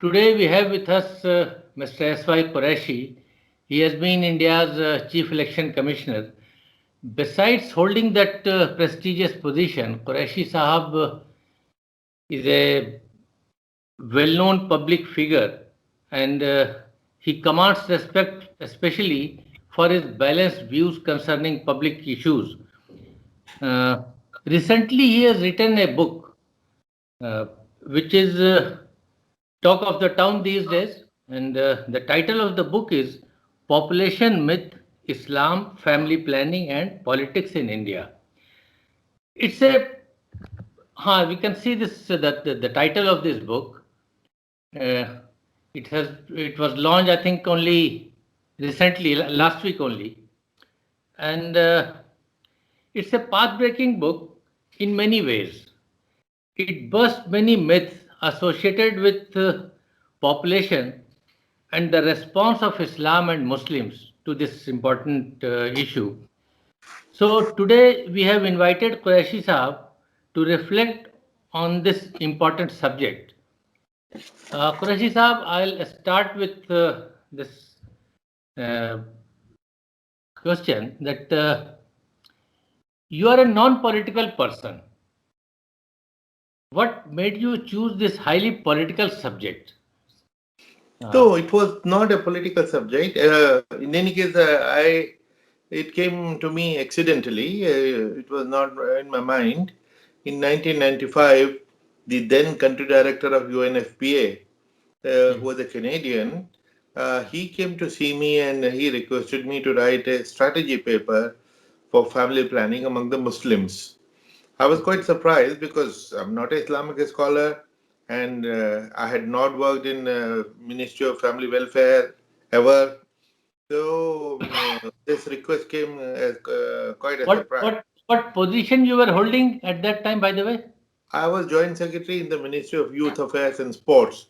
Today we have with us Mr. S.Y. Qureshi. He has been India's Chief Election Commissioner. Besides holding that prestigious position, Qureshi Sahab is a well-known public figure and he commands respect especially for his balanced views concerning public issues. Uh, Recently, he has written a book uh, which is talk of the town these days, and the title of the book is Population Myth, Islam, Family Planning, and Politics in India. It's a, we can see this, that the title of this book. Uh, it was launched, I think, only recently, last week only, and it's a path-breaking book in many ways. It bursts many myths associated with population and the response of Islam and Muslims to this important issue. So today we have invited Qureshi Saab to reflect on this important subject. Qureshi Saab, I'll start with this uh, question that you are a non-political person. What made you choose this highly political subject? Uh, No, it was not a political subject. In any case, it came to me accidentally. It was not in my mind. In 1995, the then country director of UNFPA, who was a Canadian, he came to see me and he requested me to write a strategy paper for family planning among the Muslims. I was quite surprised because I'm not an Islamic scholar and I had not worked in Ministry of Family Welfare ever. So this request came as quite a what surprise. what what position you were holding at that time, by the way? I was Joint Secretary in the Ministry of Youth Affairs and Sports.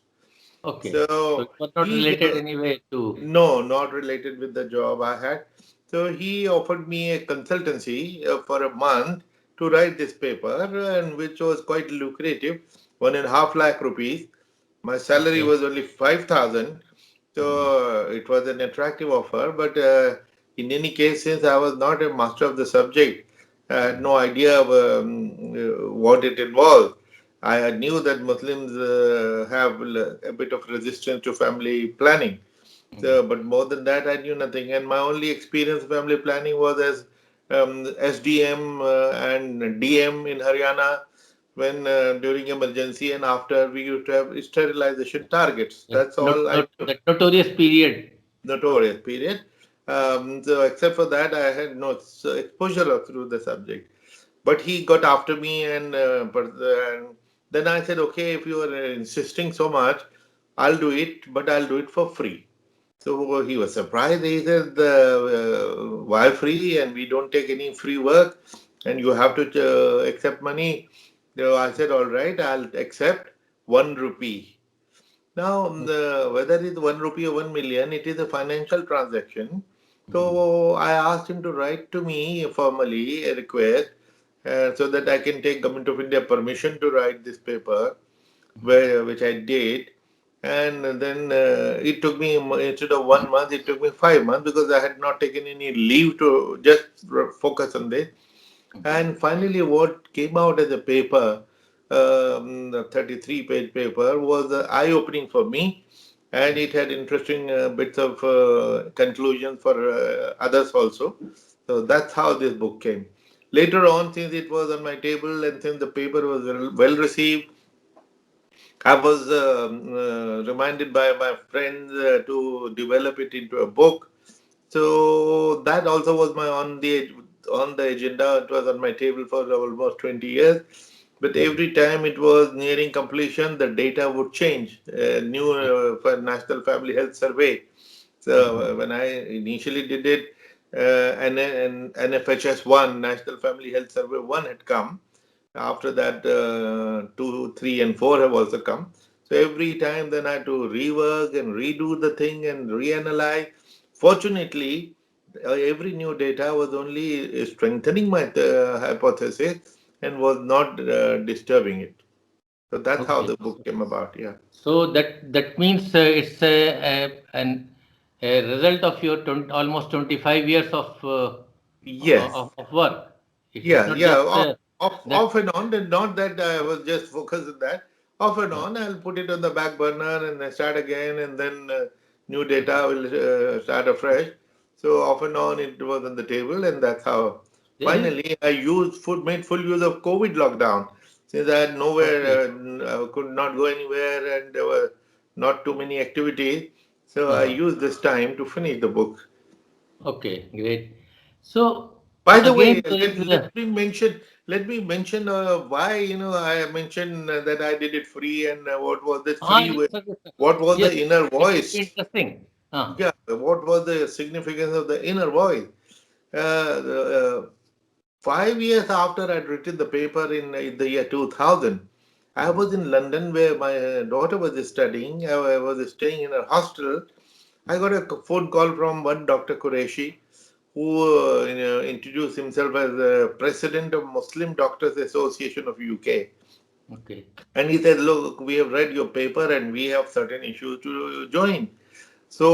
Okay, so it So was not related anyway to. no, not related with the job I had. So he offered me a consultancy for a month to write this paper, and which was quite lucrative, 1.5 lakh rupees. My salary Okay. was only 5,000, so Hmm. it was an attractive offer. But in any case, since I was not a master of the subject, I had no idea of what it involved. I knew that Muslims have a bit of resistance to family planning. So, but more than that, I knew nothing. And my only experience family planning was as SDM and DM in Haryana when during emergency and after we used to have sterilization targets. That, That's all I knew. that notorious period. Notorious period. So except for that, I had no exposure through the subject. But he got after me, and then I said, okay, if you are insisting so much, I'll do it, but I'll do it for free. So he was surprised. He said, why free? And we don't take any free work, and you have to accept money. So I said, all right, I'll accept 1 rupee. Now, whether it's 1 rupee or 1 million, it is a financial transaction. So I asked him to write to me formally a request so that I can take Government of India permission to write this paper, which I did. And then it took me, instead of 1 month, it took me 5 months because I had not taken any leave to just focus on this. And finally, what came out as a paper, the 33-page paper, was eye-opening for me, and it had interesting bits of conclusions for others also. So that's how this book came. Later on, since it was on my table and since the paper was well received, I was reminded by my friends to develop it into a book. So that also was my on the agenda. It was on my table for almost 20 years. But every time it was nearing completion, the data would change. New for National Family Health Survey. So when I initially did it, an NFHS 1, National Family Health Survey 1 had come. After that, 2, 3, and 4 have also come. So every time then I had to rework and redo the thing and reanalyze. Fortunately, every new data was only strengthening my hypothesis and was not disturbing it. So that's how Okay. the book came about. Yeah. So that means it's a result of your 20, almost 25 years Yes. of work. It's Yeah, not yeah. just that. Off and on, and not that I was just focused on that. Off and uh, on, I'll put it on the back burner and I start again, and then new data will start afresh. So off and on, it was on the table, and that's how. there is Finally, made full use of COVID lockdown, since I had okay. nowhere, could not go anywhere, and there were not too many activities. So I Uh-huh. used this time to finish the book. Okay, great. So By the way, again, there is let me mention why I mentioned that I did it free, and what was this free yes, way? sir, yes, sir. What was Yes, the inner it will be voice? interesting. Yeah, what was the significance of the inner voice? Uh, uh, 5 years after I'd written the paper in the year 2000, I was in London where my daughter was studying. I was staying in a hostel. I got a phone call from one Dr. Qureshi, who introduced himself as the president of Muslim Doctors Association of UK. Okay. And he said, "Look, we have read your paper and we have certain issues to join." So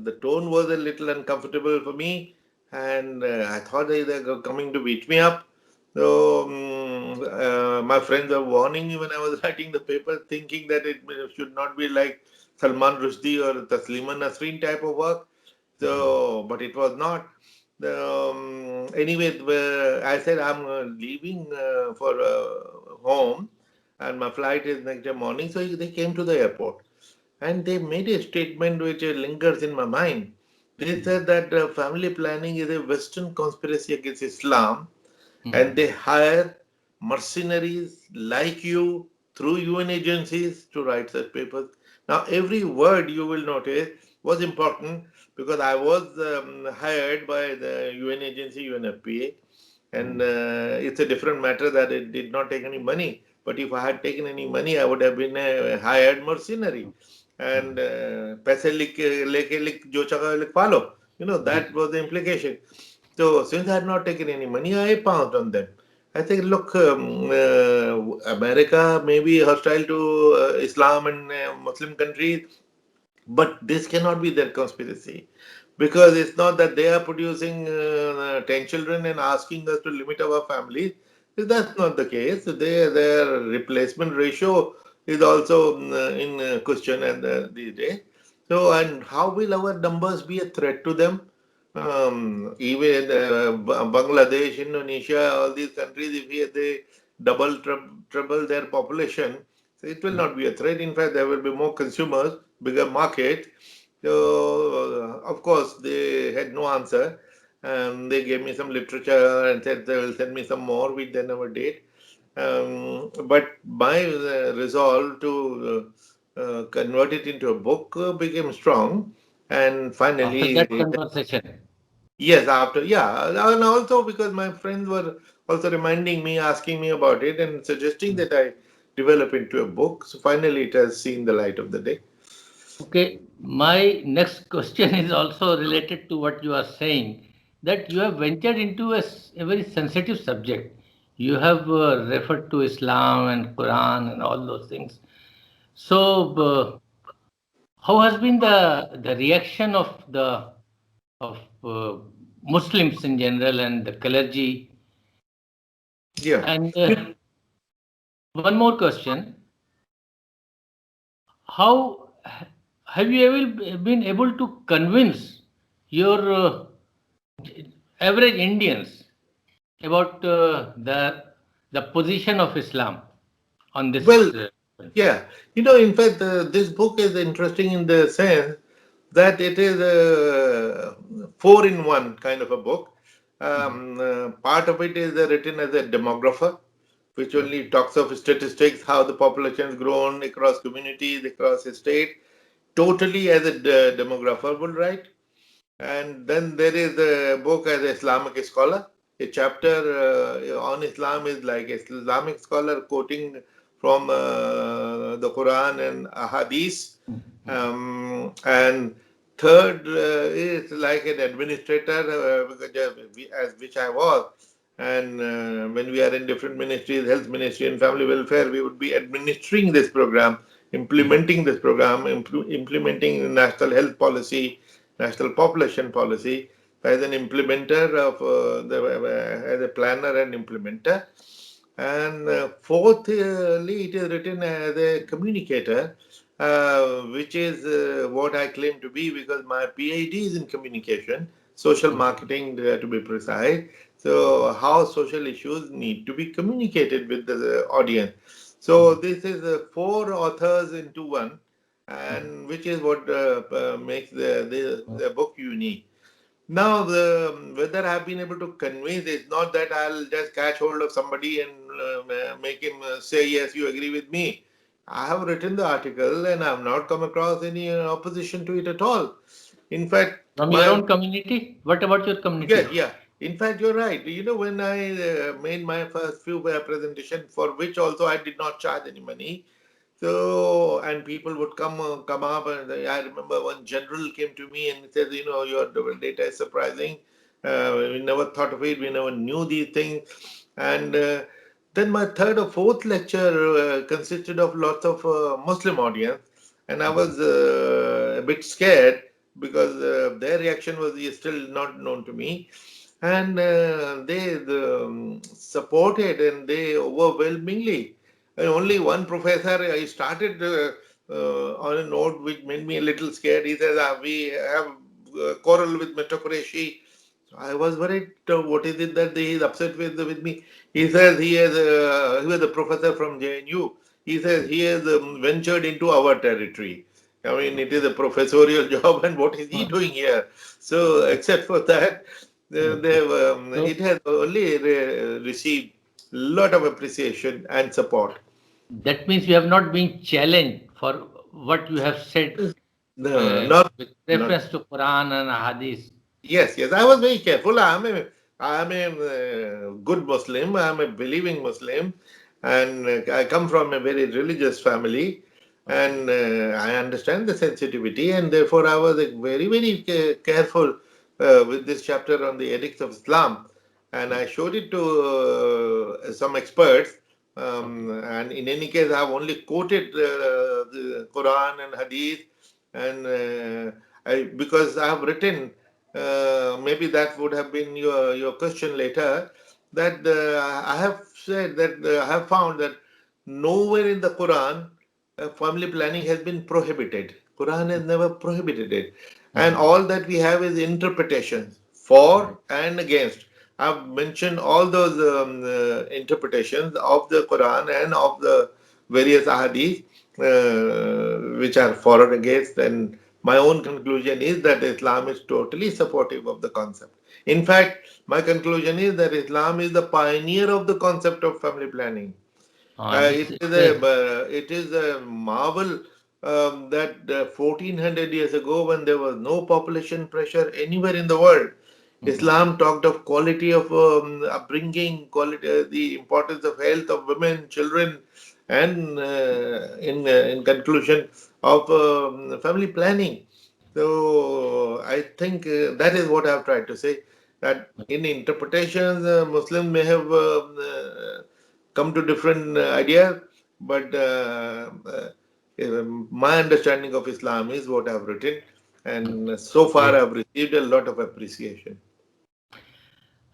the tone was a little uncomfortable for me, and I thought they're coming to beat me up. So my friends were warning me when I was writing the paper, thinking that it should not be like Salman Rushdie or Taslima Nasreen type of work. So, but it was not. Anyway, I said I'm leaving for home, and my flight is next day morning. So they came to the airport, and they made a statement which lingers in my mind. They said that family planning is a Western conspiracy against Islam, and they hire mercenaries like you through UN agencies to write such papers. Now, every word you will notice was important because I was hired by the UN agency, UNFPA, and it's a different matter that it did not take any money. But if I had taken any money, I would have been a hired mercenary. And paise leke lik jo chaka lik palo. Yes. That was the implication. So since I had not taken any money, I pounced on them. I think, look, America may be hostile to Islam and Muslim countries, but this cannot be their conspiracy, because it's not that they are producing 10 children and asking us to limit our families. That's not the case. Their replacement ratio is also in question these days. So, and how will our numbers be a threat to them? Even Bangladesh, Indonesia, all these countries, if they treble their population, so it will not be a threat. In fact, there will be more consumers, bigger market. So, of course, they had no answer. They gave me some literature and said they will send me some more, which they never did. But my resolve to convert it into a book became strong. And After finally, that conversation. yes, after, yeah. And also because my friends were also reminding me, asking me about it, and suggesting that I develop into a book. So finally, it has seen the light of the day. Okay, my next question is also related to what you are saying, that you have ventured into a very sensitive subject. You have referred to Islam and Quran and all those things. So, how has been the reaction of the Muslims in general and the clergy? Yeah. And one more question: how have you ever been able to convince your average Indians about the position of Islam on Well, this? yeah. In fact, this book is interesting in the sense that it is a four in one kind of a book. Part of it is written as a demographer, which only talks of statistics, how the population has grown across communities, across a state, totally as a demographer would write. And then there is a book as an Islamic scholar. A chapter on Islam is like an Islamic scholar quoting from the Quran and Hadith. And third is like an administrator, as which I was. And when we are in different ministries, health ministry and family welfare, we would be administering this program, implementing this program, implementing national health policy, national population policy as an implementer of as a planner and implementer. And fourthly, it is written as a communicator, which is what I claim to be because my PhD is in communication, social marketing to be precise. So, how social issues need to be communicated with the audience. So, this is four authors into one, and which is what makes the book unique. Now, whether I've been able to convey this, not that I'll just catch hold of somebody and make him say, yes, you agree with me. I have written the article and I have not come across any opposition to it at all. In fact, From your own community? What about your community? yeah. In fact, you're right. You know, when I made my first few presentation, for which also I did not charge any money. So, and people would come up, and I remember one general came to me and said, you know, your data is surprising. We never thought of it. We never knew these things. And then my third or fourth lecture consisted of lots of Muslim audience, and I was a bit scared because their reaction was still not known to me, and they supported and they overwhelmingly. And only one professor, I started on a note which made me a little scared. He says, we have quarrel with Mr. Qureshi. So I was worried, what is it that he is upset with me? He says he was a professor from JNU. He says he has ventured into our territory. I mean, it is a professorial job, and what is he doing here? So, except for that, it has only received a lot of appreciation and support. That means you have not been challenged for what you have said No, not, with not. reference to Quran and Hadith. Yes, yes. I was very careful. I am a good Muslim. I am a believing Muslim, and I come from a very religious family, and I understand the sensitivity, and therefore I was very, very careful with this chapter on the ethics of Islam, and I showed it to some experts. And in any case, I have only quoted the Quran and Hadith, and because I have written. Maybe that would have been your question later. That I have said that I have found that nowhere in the Quran family planning has been prohibited. Quran has never prohibited it, and all that we have is interpretations for and against. I've mentioned all those interpretations of the Quran and of the various ahadith which are for or against, and my own conclusion is that Islam is totally supportive of the concept. In fact, my conclusion is that Islam is the pioneer of the concept of family planning. It is a marvel that 1400 years ago, when there was no population pressure anywhere in the world, Islam talked of quality of upbringing, quality, the importance of health of women, children, and in conclusion of family planning. So I think that is what I have tried to say. That in interpretations, Muslims may have come to different ideas, but my understanding of Islam is what I have written, and so far I have received a lot of appreciation.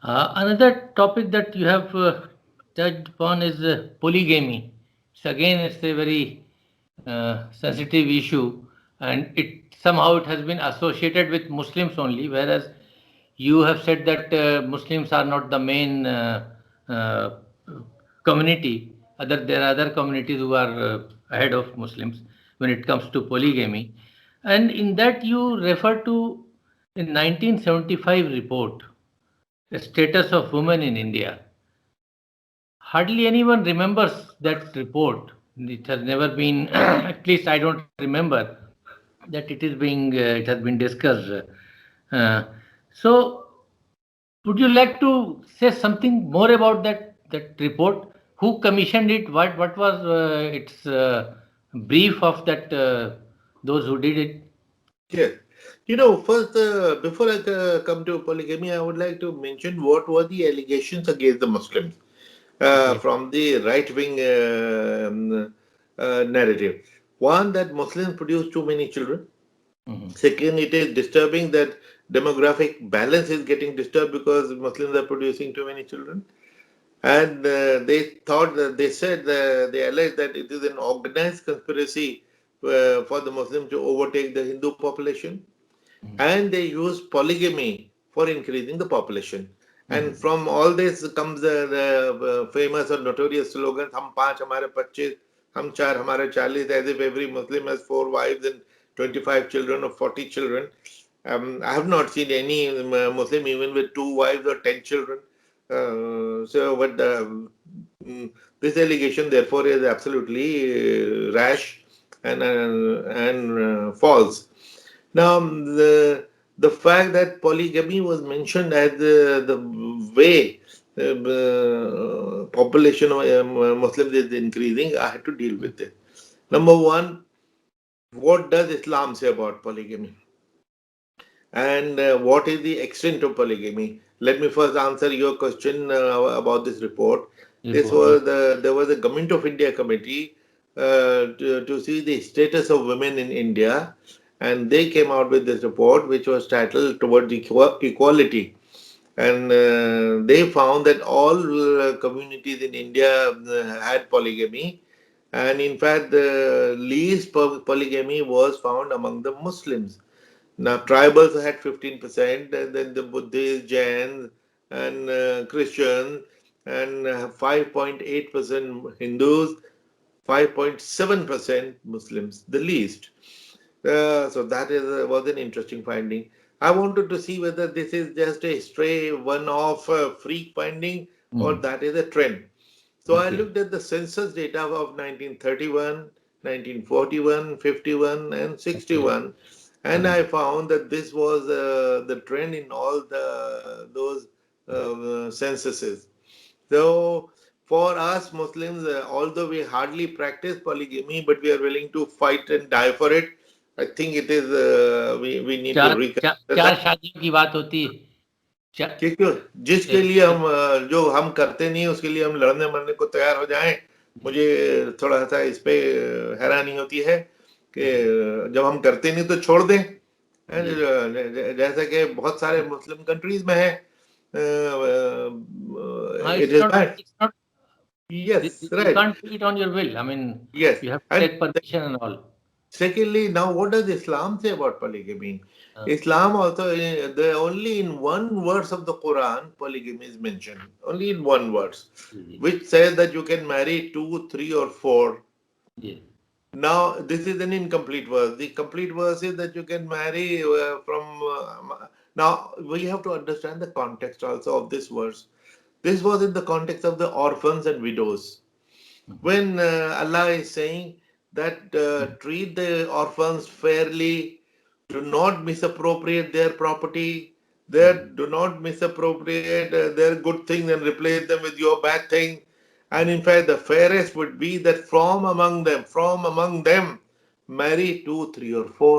Another topic that you have touched upon is polygamy. So again, it's a very sensitive issue, and it somehow it has been associated with Muslims only, whereas you have said that Muslims are not the main uh, community. There are other communities who are ahead of Muslims when it comes to polygamy, and in that you refer to in 1975 report, the status of women in India. Hardly anyone remembers that report. It has never been, at least I don't remember that it has been discussed. Uh, so, would you like to say something more about that report? Who commissioned it? What was its brief of that those who did it? Yes. First, before I come to polygamy, I would like to mention what were the allegations against the Muslims Okay. from the right-wing narrative. One, that Muslims produce too many children. Mhm. Second, it is disturbing that demographic balance is getting disturbed because Muslims are producing too many children. And they said, they alleged that it is an organized conspiracy for the Muslims to overtake the Hindu population. Mhm. And they use polygamy for increasing the population. And Mhm. from all this comes the famous or notorious slogan, "Hum panch, hamare 25, hum char, hamare 40," as if every Muslim has 4 wives and 25 children or 40 children. I have not seen any Muslim even with 2 wives or 10 children. But this allegation, therefore, is absolutely rash and false. Now, the fact that polygamy was mentioned as the way population of Muslims is increasing, I had to deal with it. Number one, what does Islam say about polygamy? And what is the extent of polygamy? Let me first answer your question about this report. Report, yeah. There was a Government of India committee to see the status of women in India, and they came out with this report, which was titled "Towards Equality." And they found that all communities in India had polygamy, and in fact, the least polygamy was found among the Muslims. Now, tribals had 15%, and then the Buddhists, Jains, and Christians, and 5.8% Hindus, 5.7% Muslims, the least. So that was an interesting finding. I wanted to see whether this is just a stray one-off freak finding or Mhm. that is a trend. So I Okay. looked at the census data of 1931, 1941, 51, and Okay. 61, and Mhm. I found that this was the trend in all those censuses. So for us Muslims, although we hardly practice polygamy, but we are willing to fight and die for it. I think it is we need to चार reconsider चार that. शादियों की बात होती है। चा क्योंकि जिसके एक लिए एक हम जो हम करते नहीं उसके लिए हम लड़ने मरने को तैयार हो जाएं, मुझे थोड़ा सा इस पे हैरानी होती है कि जी, जब हम करते नहीं तो छोड़ दें। जी। जैसा कि बहुत सारे मुस्लिम कंट्रीज में है, हाँ, it is bad. it's not yes, you right. can't do it on your will. I mean, yes. you have to and take permission and all. secondly, now what does Islam say about polygamy? Uh, Islam also, only in one verse of the Quran, polygamy is mentioned. Only in one verse, जी, जी, which says that you can marry two, three, or four. जी, Now, this is an incomplete verse. The complete verse is that you can marry from. Now, we have to understand the context also of this verse. This was in the context of the orphans and widows. mhm, When Allah is saying that mhm, treat the orphans fairly, do not misappropriate their property, mhm, do not misappropriate their good things and replace them with your bad thing. And in fact, the fairest would be that from among them, marry two, three, or four.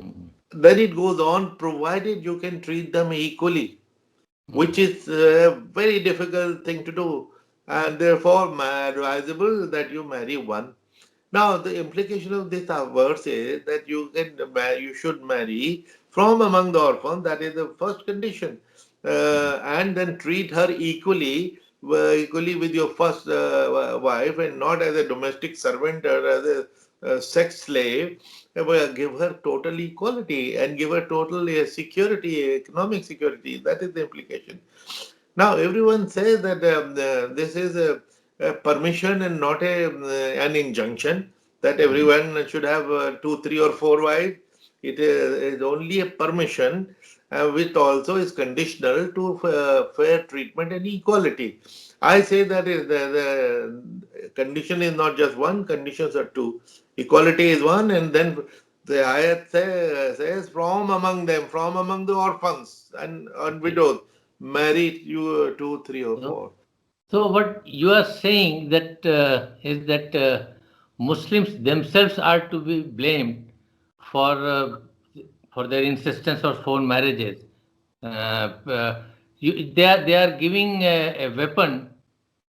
mhm, Then it goes on, provided you can treat them equally, which mhm, is a very difficult thing to do, and therefore advisable that you marry one. Now, the implication of this verse is that you should marry from among the orphans. That is the first condition, mhm, and then treat her equally with your first wife, and not as a domestic servant or as a sex slave. Give her total equality and give her total security, economic security. That is the implication. Now, everyone says that this is a permission and not an injunction, that mhm, everyone should have two, three, or four wives. It is only a permission, which also is conditional to fair treatment and equality. I say that the condition is not just one, conditions are two. Equality is one, and then the ayat says from among them, from among the orphans and okay. widows, marry you two, three, or So, four. so what you are saying that is that Muslims themselves are to be blamed for for their insistence for phone marriages. They are giving a weapon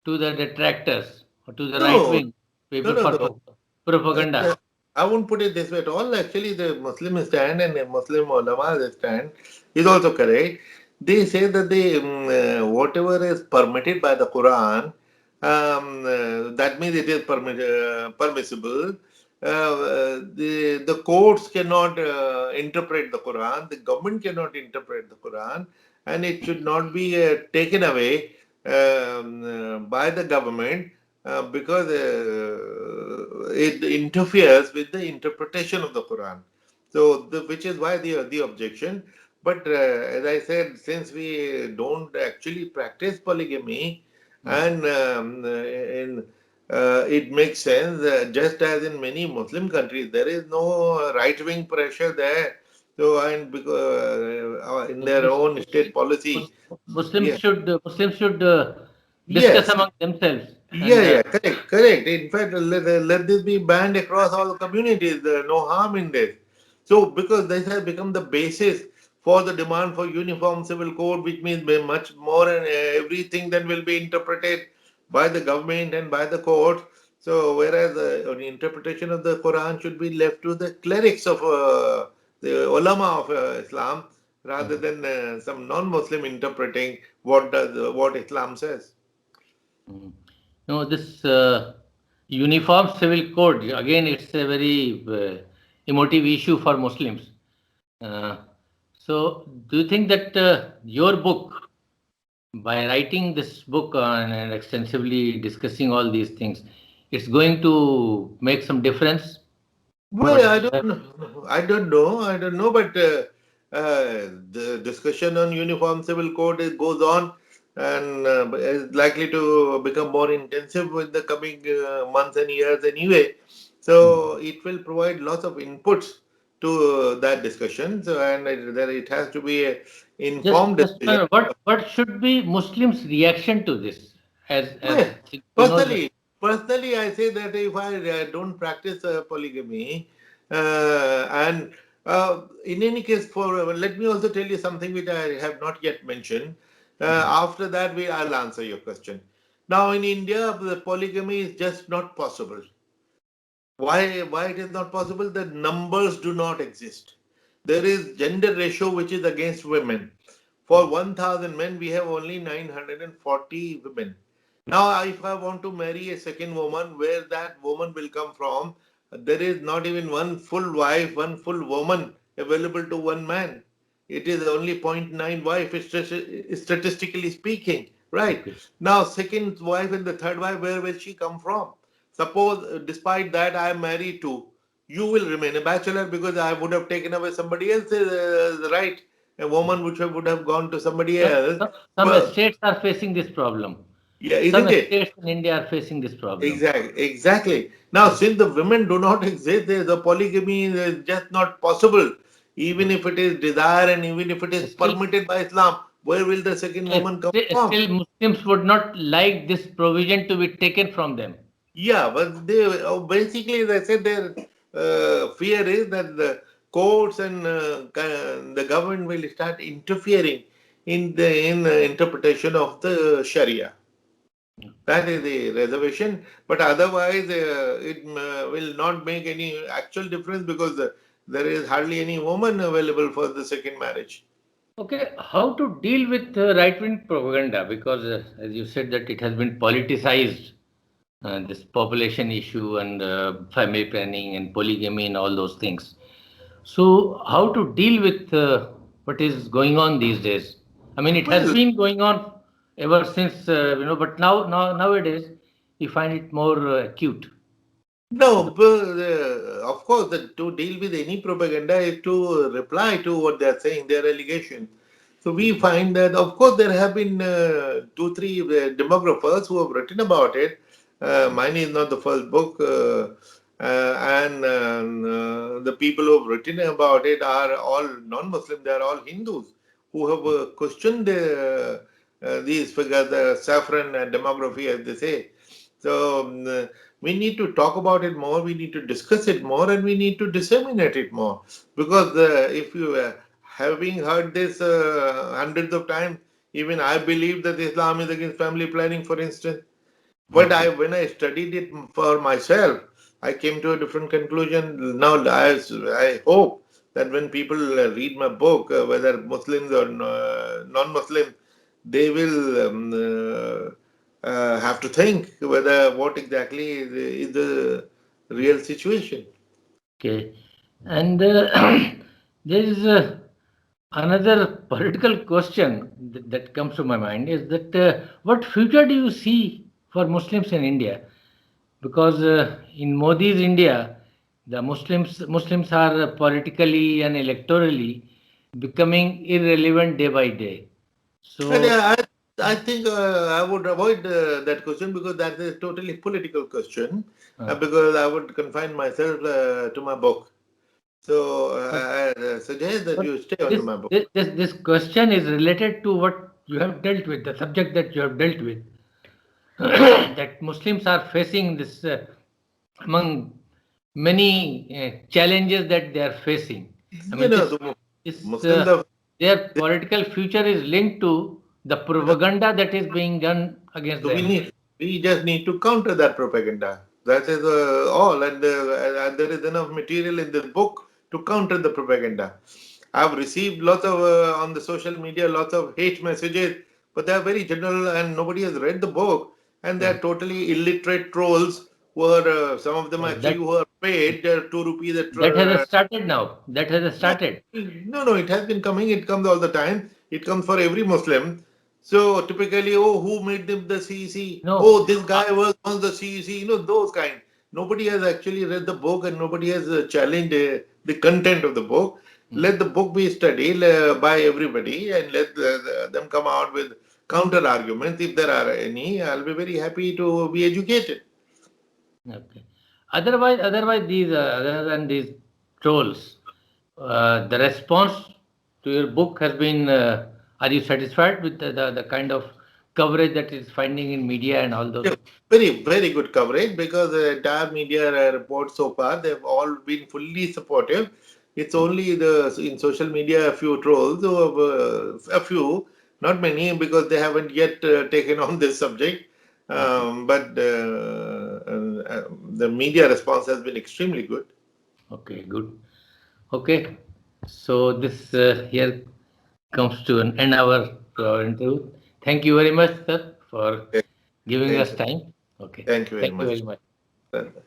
to the detractors or to the right No, wing no, people no, for no. propaganda. I won't put it this way at all. Actually, the Muslim stand and the Muslim ulama stand is also correct. They say that whatever is permitted by the Quran, that means it is permissible. The courts cannot interpret the Quran. The government cannot interpret the Quran, and it should not be taken away by the government because it interferes with the interpretation of the Quran. So, which is why the objection. But as I said, since we don't actually practice polygamy, and it makes sense, just as in many Muslim countries, there is no right-wing pressure there. So, and because in their own state policy, yeah, Muslims should discuss yes, among themselves yeah, and yeah, correct, correct. In fact, let this be banned across all the communities. No harm in this. So, because this has become the basis for the demand for uniform civil code, which means much more and everything then will be interpreted by the government and by the court. So, whereas the interpretation of the Quran should be left to the clerics of the ulama of Islam, rather than some non-Muslim interpreting what Islam says. mm. No, this uniform civil code again. It's a very emotive issue for Muslims. Uh, so, do you think that your book, by writing this book and extensively discussing all these things, it's going to make some difference? Well, What? I don't know. I don't know. I don't know. But the discussion on uniform civil code goes on, and is likely to become more intensive with the coming months and years anyway. So it will provide lots of inputs to that discussion. So and it has to be a informed Just decision. what should be Muslims' reaction to this? As Well, you know, the personally, I say that if I don't practice polygamy, and in any case, let me also tell you something which I have not yet mentioned. After that, I'll answer your question. Now, in India, the polygamy is just not possible. Why? Why it is not possible? The numbers do not exist. There is gender ratio which is against women. For 1,000 men, we have only 940 women. Now, if I want to marry a second woman, where that woman will come from, there is not even one full wife, one full woman available to one man. It is only zero point 0.9 wife, statistically speaking, right? okay. Now, second wife and the third wife, where will she come from? Suppose, despite that, I am married to, you will remain a bachelor because I would have taken away somebody else's right. A woman which would have gone to somebody else. Some Well, states are facing this problem. yeah, Some isn't it? states in India are facing this problem. Exactly. Now, since the women do not exist, the polygamy is just not possible. Even if it is desired and even if it is Still, permitted by Islam, where will the second woman come from? still Muslims would not like this provision to be taken from them. Yeah, but they basically, as I said, their fear is that the courts and the government will start interfering in the interpretation of the Sharia. That is the reservation. But otherwise, it will not make any actual difference because there is hardly any woman available for the second marriage. Okay, how to deal with right-wing propaganda? Because, as you said, that it has been politicized, this population issue and family planning and polygamy and all those things. So, how to deal with what is going on these days? I mean, it has Well, been going on ever since, but nowadays we find it more acute. no, but, of course, to deal with any propaganda is to reply to what they are saying, their allegations. So we find that, of course, there have been two, three demographers who have written about it. Mine is not the first book, and the people who have written about it are all non-Muslim. They are all Hindus who have questioned these figures, the saffron demography, as they say. So We need to talk about it more, we need to discuss it more, and we need to disseminate it more. Because if you having heard this hundreds of times, even I believe that Islam is against family planning, for instance. But when I studied it for myself, I came to a different conclusion. Now, I hope that when people read my book, whether Muslims or non-Muslims, they will have to think whether what exactly is the real situation. Okay. And there is another political question that comes to my mind is that what future do you see for Muslims in India? Because in Modi's India, the Muslims are politically and electorally becoming irrelevant day by day. And So, I think I would avoid that question because that is a totally political question. uh, Because I would confine myself to my book. So but, I suggest that but you stay on my book. this question is related to what you have dealt with, the subject that you have dealt with. That Muslims are facing this among many challenges that they are facing. I You mean, know, this the this Muslims have. their political future is linked to the propaganda that is being done against So them. we just need to counter that propaganda. That is all, and there is enough material in this book to counter the propaganda. I've received lots of on the social media lots of hate messages, but they are very general, and nobody has read the book, and they Yeah. are totally illiterate trolls. Who are some of them Oh, actually who are paid 2 rupees a that has started now. That has no, started. no, it has been coming. It comes all the time. It comes for every Muslim. So typically, oh, who made them the CEC? No, Oh, this guy was on the CEC. Those kind. Nobody has actually read the book and nobody has challenged the content of the book. Let the book be studied by everybody and let them come out with counter arguments if there are any. I'll be very happy to be educated. okay. Otherwise, these other than these trolls, the response to your book has been. Are you satisfied with the kind of coverage that is finding in media and all those? Yeah, very, very good coverage because the entire media reports so far, they've all been fully supportive. It's only the in social media a few trolls, who have, a few, not many, because they haven't yet taken on this subject. Okay. But the media response has been extremely good. Okay. Good. Okay. So this here comes to an end our interview. Thank you very much, sir, for giving Thank us you. time. Okay. Thank you very Thank you much. very much.